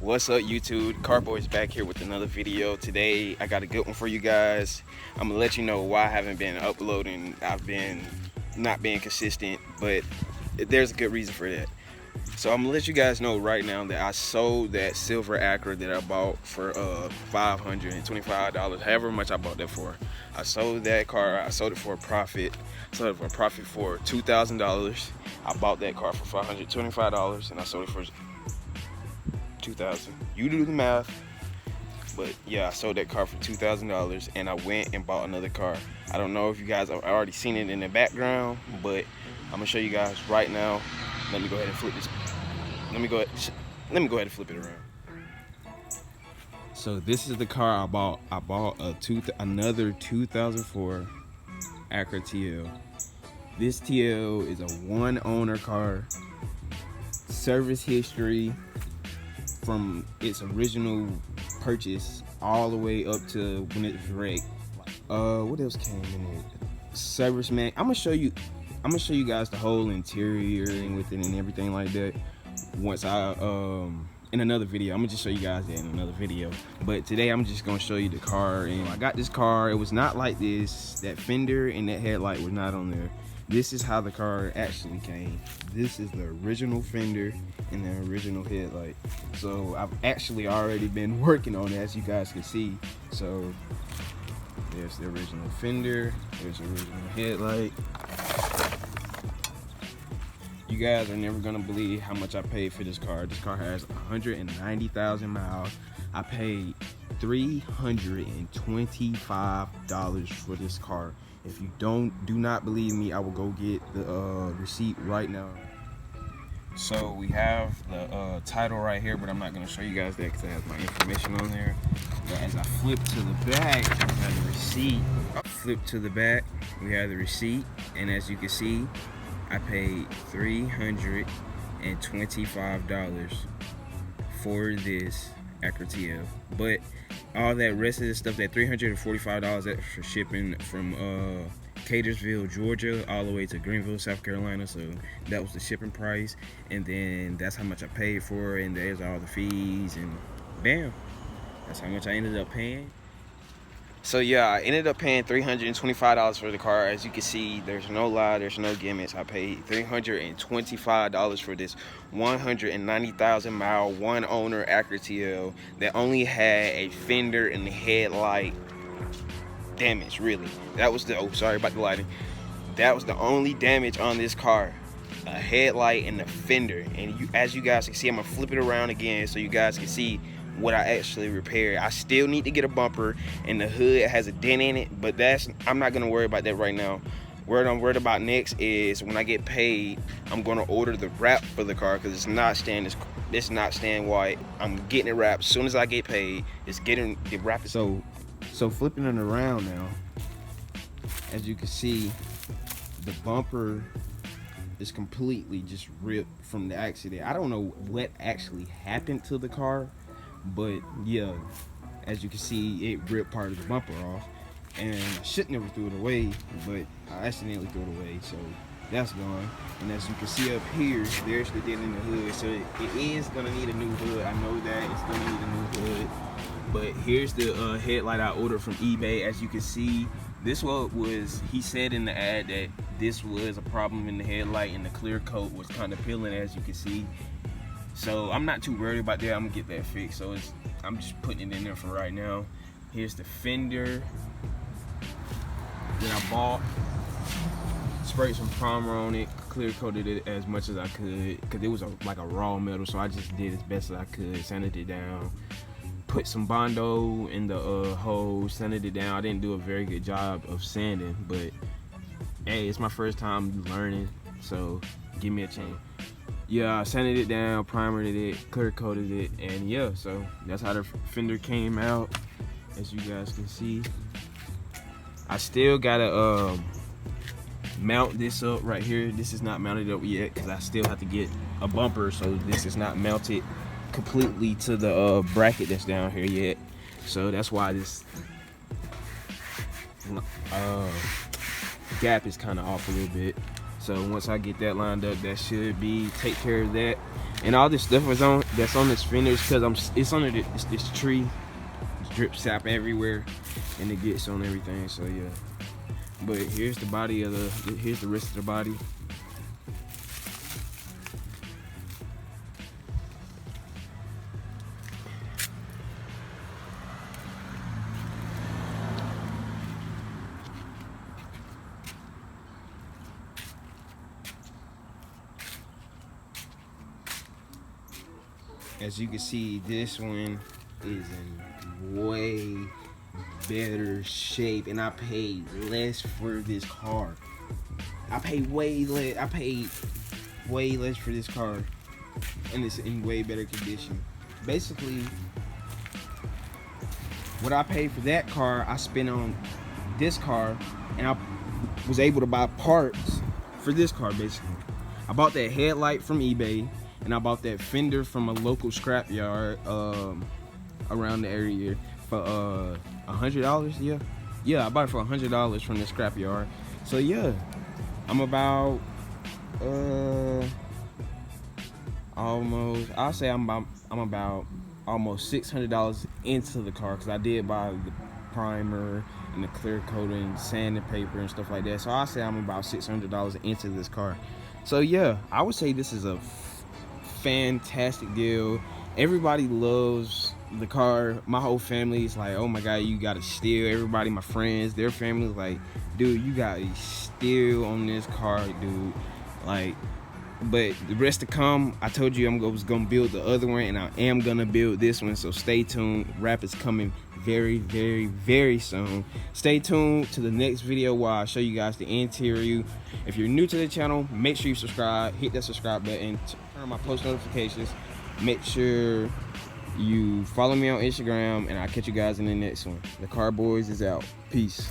What's up, YouTube? Car Boys back here with another video. Today I got a good one for you guys. I'm gonna let you know why I haven't been uploading. I've been not being consistent, but there's a good reason for that. So I'm gonna let you guys know right now that I sold that silver Acura that I bought for $525, however much I bought that for. I sold that car. I sold it for a profit. Sold it for a profit for $2,000. I bought that car for $525 and I sold it for $2,000. You do the math. But yeah, I sold that car for $2,000 and I went and bought another car. I don't know if you guys have already seen it in the background, but I'm gonna show you guys right now. Let me go ahead and flip this. Let me go ahead and flip it around. So this is the car I bought. I bought another 2004 Acura TL. This TL is a one owner car. Service history from its original purchase all the way up to when it was wrecked. What else came in it? Service man. I'm gonna show you guys the whole interior and with it and everything like that. Once I in another video, I'm gonna just show you guys that in another video. But today I'm just gonna show you the car. And I got this car. It was not like this. That fender and that headlight was not on there. This is how the car actually came. This is the original fender and the original headlight. So I've actually already been working on it, as you guys can see. So there's the original fender, there's the original headlight. You guys are never gonna believe how much I paid for this car. This car has 190,000 miles. I paid $325 for this car. If you do not believe me, I will go get the receipt right now. So we have the title right here, but I'm not gonna show you guys that because it has my information on there. But as I flip to the back, we have the receipt. Flip to the back, we have the receipt, and as you can see, I paid $325 for this Acura TL. But all that rest of the stuff, that $345, that's for shipping from Catersville, Georgia, all the way to Greenville, South Carolina. So that was the shipping price, and then that's how much I paid for it, and there's all the fees, and bam, that's how much I ended up paying. So yeah, I ended up paying $325 for the car. As you can see, there's no lie, there's no gimmicks. I paid $325 for this 190,000 mile, one owner Acura TL that only had a fender and the headlight damage, really. That was the, oh, sorry about the lighting. That was the only damage on this car. A headlight and the fender. And as you guys can see, I'm gonna flip it around again so you guys can see what I actually repaired. I still need to get a bumper, and the hood has a dent in it, but I'm not gonna worry about that right now. What I'm worried about next is when I get paid, I'm gonna order the wrap for the car because it's not staying white. I'm getting it wrapped as soon as I get paid. It's getting it wrapped. So flipping it around now, as you can see, the bumper is completely just ripped from the accident. I don't know what actually happened to the car, but yeah, as you can see, it ripped part of the bumper off, and I should never threw it away, but I accidentally threw it away, so that's gone. And as you can see up here, there's the dent in the hood, so it is gonna need a new hood. I know that it's gonna need a new hood. But here's the headlight I ordered from eBay. As you can see, this was, he said in the ad that this was a problem in the headlight and the clear coat was kind of peeling, as you can see. So I'm not too worried about that. I'm gonna get that fixed. So I'm just putting it in there for right now. Here's the fender that I bought. Sprayed some primer on it, clear coated it as much as I could because it was like a raw metal. So I just did as best as I could, sanded it down. Put some Bondo in the hose, sanded it down. I didn't do a very good job of sanding, but hey, it's my first time learning, so give me a chance. Yeah, I sanded it down, primered it, clear coated it, and yeah, so that's how the fender came out, as you guys can see. I still gotta mount this up right here. This is not mounted up yet because I still have to get a bumper, so this is not mounted completely to the bracket that's down here yet. So that's why this gap is kind of off a little bit. So once I get that lined up, that should take care of that. And all this stuff is on that's on this fenders because it's under this tree. It's drip sap everywhere, and it gets on everything. So yeah. But here's the body of here's the rest of the body. As you can see, this one is in way better shape, and I paid less for this car. I paid way less for this car, and it's in way better condition. Basically, what I paid for that car, I spent on this car, and I was able to buy parts for this car. Basically, I bought that headlight from eBay, and I bought that fender from a local scrapyard around the area for $100. Yeah, I bought it for $100 from the scrapyard. So yeah, I'm about I'm about almost $600 into the car, because I did buy the primer and the clear coating, sandpaper and stuff like that. So I say I'm about $600 into this car. So yeah, I would say this is a fantastic deal. Everybody loves the car. My whole family is like, oh my god, you got a steal. Everybody, my friends, their families like, dude, you got a steal on this car, dude. Like, but the rest to come. I told you I was gonna build the other one, and I am gonna build this one, so stay tuned. Wrap is coming very, very, very soon. Stay tuned to the next video where I show you guys the interior. If you're new to the channel, make sure you subscribe, hit that subscribe button, turn on my post notifications, make sure you follow me on Instagram, and I'll catch you guys in the next one. The Car Boys is out. Peace.